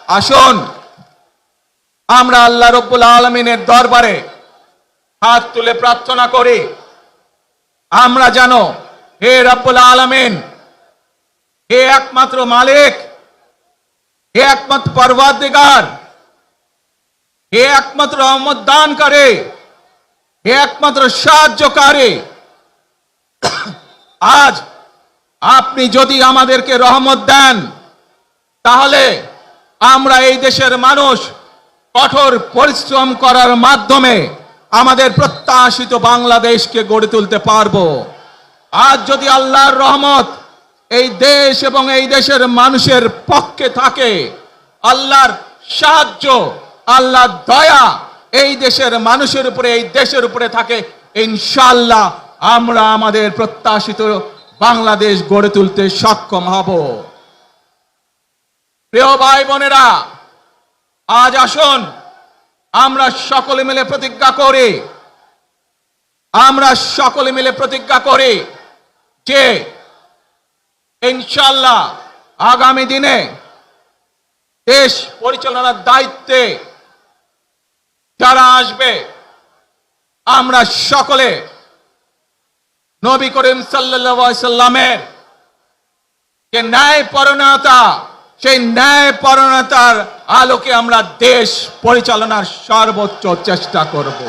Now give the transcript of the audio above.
আসুন আমরা আল্লাহ রব্বুল আলামিনের দরবারে হাত তুলে প্রার্থনা করি, আমরা জানো হে রব্বুল আলামিন, হে একমাত্র মালিক, হে একমাত্র পরওয়ারদিগার, হে একমাত্র রহমত দানকারী, হে একমাত্র সাহায্যকারী। আজ আপনি যদি আমাদেরকে রহমত দেন, তাহলে আমরা এই দেশের মানুষ কঠোর পরিশ্রম করার মাধ্যমে আমাদের প্রত্যাশিত বাংলাদেশকে গড়ে তুলতে পারবো। আজ যদি আল্লাহর রহমত এই দেশ এবং এই দেশের মানুষের পক্ষে থাকে, আল্লাহর সাহায্য, আল্লাহর দয়া এই দেশের মানুষের উপরে, এই দেশের উপরে থাকে, ইনশাআল্লাহ আমরা আমাদের প্রত্যাশিত বাংলাদেশ গড়ে তুলতে সক্ষম হব। প্রিয় ভাই বোনেরা, আজ আসুন আমরা সকলে মিলে প্রতিজ্ঞা করি, আমরা সকলে মিলে প্রতিজ্ঞা করি যে ইনশাআল্লাহ আগামী দিনে দেশ পরিচালনার দায়িত্বে যারা আসবে, আমরা সকলে নবী করিম সাল্লাল্লাহু আলাইহি সাল্লামের যে ন্যায়পরায়ণতা, সেই ন্যায়পরায়ণতার আলোকে আমরা দেশ পরিচালনার সর্বোচ্চ চেষ্টা করব।